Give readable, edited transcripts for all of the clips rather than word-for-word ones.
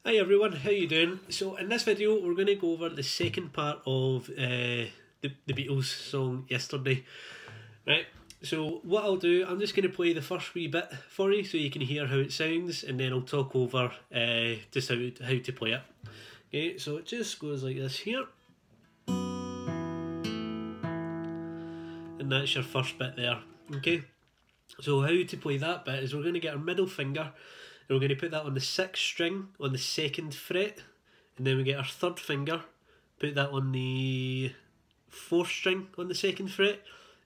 Hi everyone, how you doing? So in this video we're going to go over the second part of the Beatles song Yesterday. Right, so what I'll do, I'm just going to play the first wee bit for you so you can hear how it sounds, and then I'll talk over just how to play it. Okay, so it just goes like this here. And that's your first bit there. Okay, so how to play that bit is we're going to get our middle finger and we're going to put that on the 6th string on the 2nd fret, and then we get our third finger, put that on the 4th string on the 2nd fret,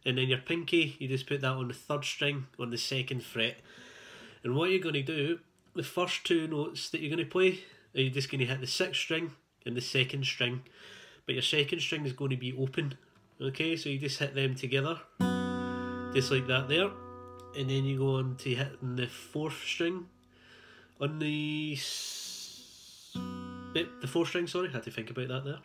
and then your pinky, you just put that on the 3rd string on the 2nd fret. And what you're going to do, the first two notes that you're going to play, are you just going to hit the 6th string and the 2nd string, but your 2nd string is going to be open. Okay, so you just hit them together, just like that there, and then you go on to hitting the 4th string on the 4th string, sorry, I had to think about that there.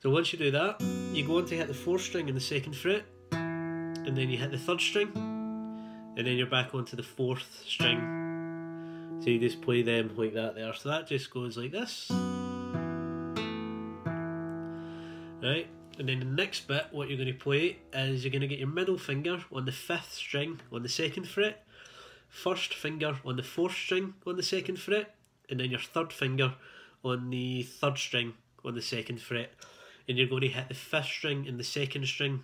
So once you do that, you go on to hit the 4th string in the 2nd fret, and then you hit the 3rd string, and then you're back onto the 4th string. So you just play them like that there. So that just goes like this. Right, and then the next bit, what you're going to play is you're going to get your middle finger on the 5th string on the 2nd fret, first finger on the 4th string on the 2nd fret, and then your third finger on the 3rd string on the 2nd fret, and you're going to hit the 5th string and the 2nd string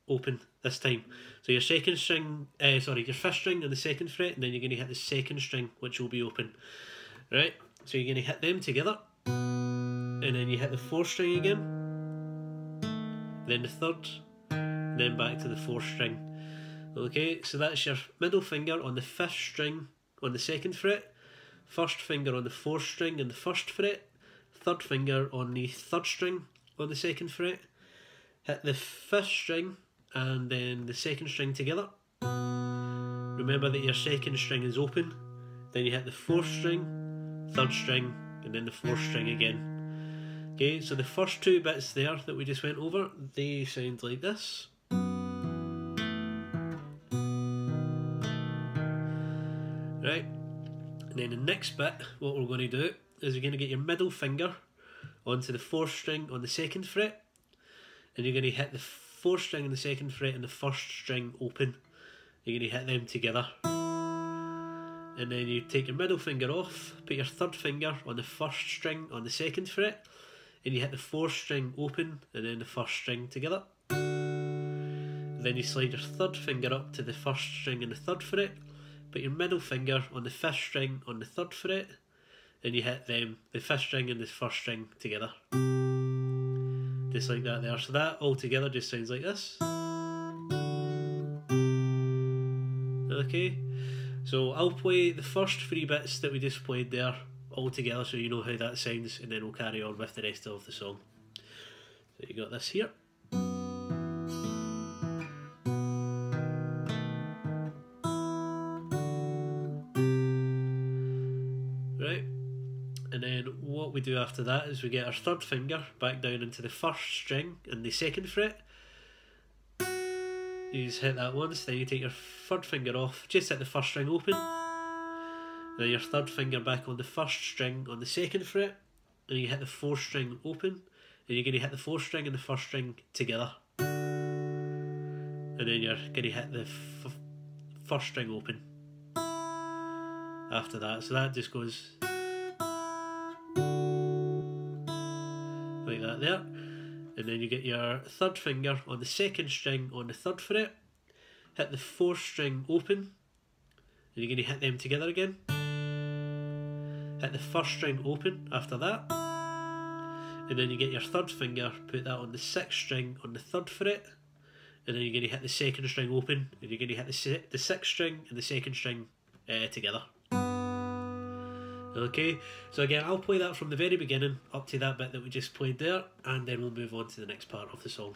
open this time. So your 2nd string, your 5th string on the 2nd fret, and then you're going to hit the 2nd string, which will be open. Right, so you're going to hit them together, and then you hit the 4th string again, then the 3rd, then back to the 4th string. Okay, so that's your middle finger on the 5th string on the 2nd fret, first finger on the 4th string on the 1st fret, third finger on the 3rd string on the 2nd fret, hit the 5th string and then the 2nd string together. Remember that your 2nd string is open, then you hit the 4th string, 3rd string, and then the 4th string again. Okay, so the first two bits there that we just went over, they sound like this. Right, and then the next bit, what we're going to do is you're going to get your middle finger onto the 4th string on the 2nd fret, and you're going to hit the 4th string on the 2nd fret and the 1st string open. You're going to hit them together, and then you take your middle finger off, put your third finger on the 1st string on the 2nd fret, and you hit the 4th string open and then the 1st string together. Then you slide your third finger up to the 1st string and the 3rd fret, put your middle finger on the 5th string on the 3rd fret, and you hit them, the 5th string and the 1st string together. Just like that there. So that all together just sounds like this. Okay, so I'll play the first three bits that we just played there all together so you know how that sounds, and then we'll carry on with the rest of the song. So you got this here. Right, and then what we do after that is we get our third finger back down into the 1st string and the 2nd fret. You just hit that once, then you take your 3rd finger off, just hit the 1st string open, then your 3rd finger back on the 1st string on the 2nd fret, and you hit the 4th string open, and you're going to hit the 4th string and the 1st string together, and then you're going to hit the 1st string open after that. So that just goes like that there, and then you get your 3rd finger on the 2nd string on the 3rd fret, hit the 4th string open, and you're going to hit them together again, hit the 1st string open after that, and then you get your 3rd finger, put that on the 6th string on the 3rd fret, and then you're going to hit the 2nd string open, and you're going to hit the 6th string and the 2nd string together. Okay, so again, I'll play that from the very beginning up to that bit that we just played there, and then we'll move on to the next part of the song.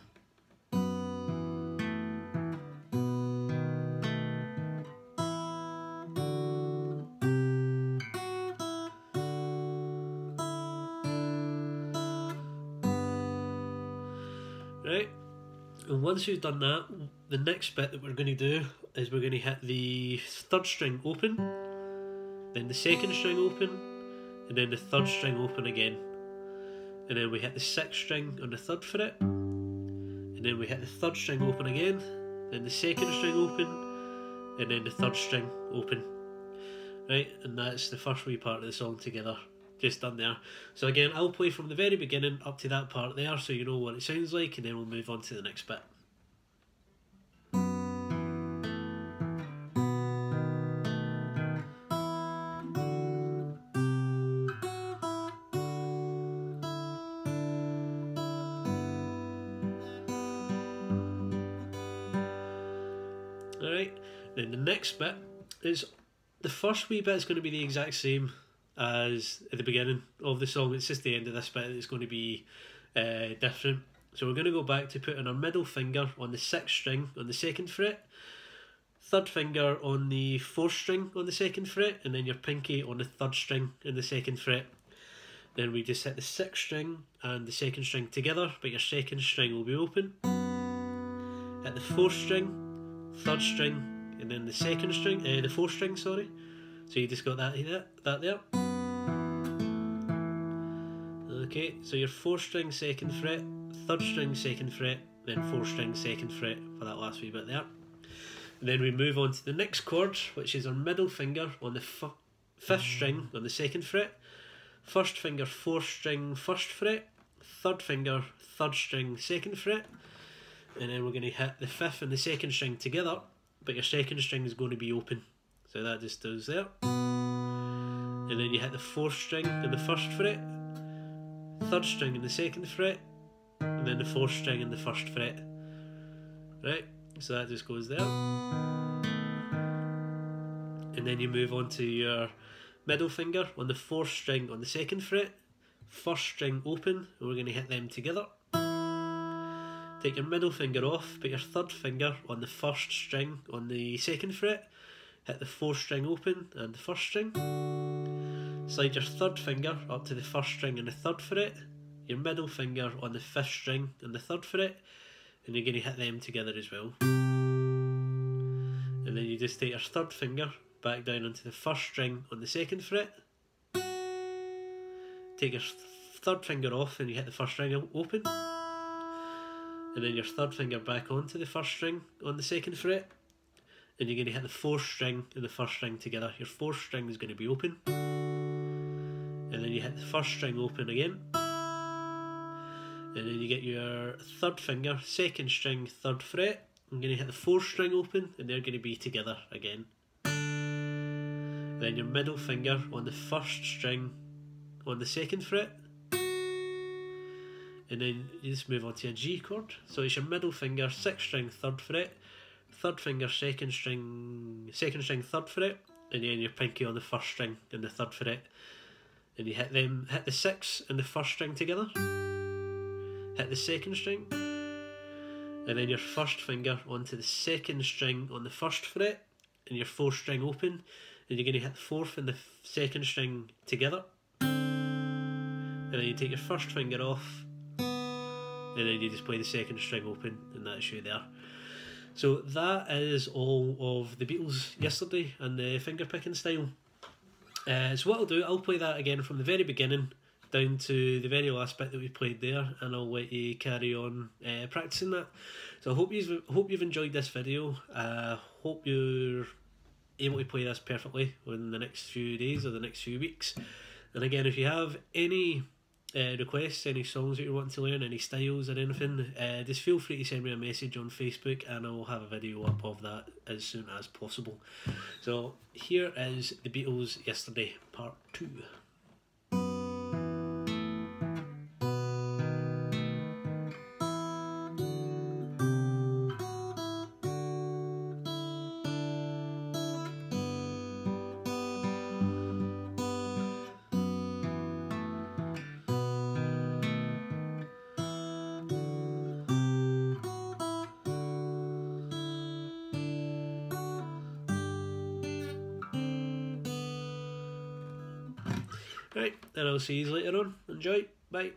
Right, and once you've done that, the next bit that we're going to do is we're going to hit the 3rd string open, then the 2nd string open, and then the third string open again, and then we hit the sixth string on the third fret, and then we hit the third string open again, then the second string open, and then the third string open. Right, and that's the first wee part of the song together, just done there. So again, I'll play from the very beginning up to that part there so you know what it sounds like, and then we'll move on to the next bit. Alright, then the next bit is, the first wee bit is going to be the exact same as at the beginning of the song. It's just the end of this bit that's going to be different. So we're going to go back to putting our middle finger on the sixth string on the second fret, third finger on the fourth string on the second fret, and then your pinky on the third string in the second fret. Then we just hit the sixth string and the second string together, but your second string will be open. Hit the fourth string, third string, and then the second string, the fourth string, sorry. So you just got that there. Okay, so your fourth string, second fret, third string, second fret, then fourth string, second fret for that last wee bit there. And then we move on to the next chord, which is our middle finger on the fifth string on the second fret, first finger, fourth string, first fret, third finger, third string, second fret, and then we're going to hit the fifth and the second string together, but your second string is going to be open, so that just does there. And then you hit the fourth string in the first fret, third string in the second fret, and then the fourth string in the first fret. Right, so that just goes there. And then you move on to your middle finger on the fourth string on the second fret, first string open, and we're going to hit them together. Take your middle finger off, put your third finger on the first string on the second fret, hit the fourth string open and the first string. Slide your third finger up to the first string and the third fret, your middle finger on the fifth string and the third fret, and you're going to hit them together as well. And then you just take your third finger back down onto the first string on the second fret, take your third finger off and you hit the first string open, and then your third finger back onto the first string on the second fret, and you're going to hit the fourth string and the first string together. Your fourth string is going to be open, and then you hit the first string open again, and then you get your third finger, second string, third fret, I'm going to hit the fourth string open, and they're going to be together again. Then your middle finger on the first string on the second fret, and then you just move on to a G chord. So it's your middle finger, sixth string, third fret, third finger, second string, third fret, and then your pinky on the first string and the third fret, and you hit the sixth and the first string together, hit the second string, and then your first finger onto the second string on the first fret, and your fourth string open, and you're going to hit the fourth and the second string together, and then you take your first finger off, and then you just play the second string open, and that's you there. So that is all of the Beatles Yesterday and the finger picking style. So what I'll do, I'll play that again from the very beginning down to the very last bit that we played there, and I'll let you carry on practicing that. So I hope you've enjoyed this video. Hope you're able to play this perfectly in the next few days or the next few weeks. And again, if you have any requests, any songs that you're wanting to learn, any styles or anything, just feel free to send me a message on Facebook, and I'll have a video up of that as soon as possible. So here is the Beatles Yesterday Part 2. Right, and I'll see you later on. Enjoy. Bye.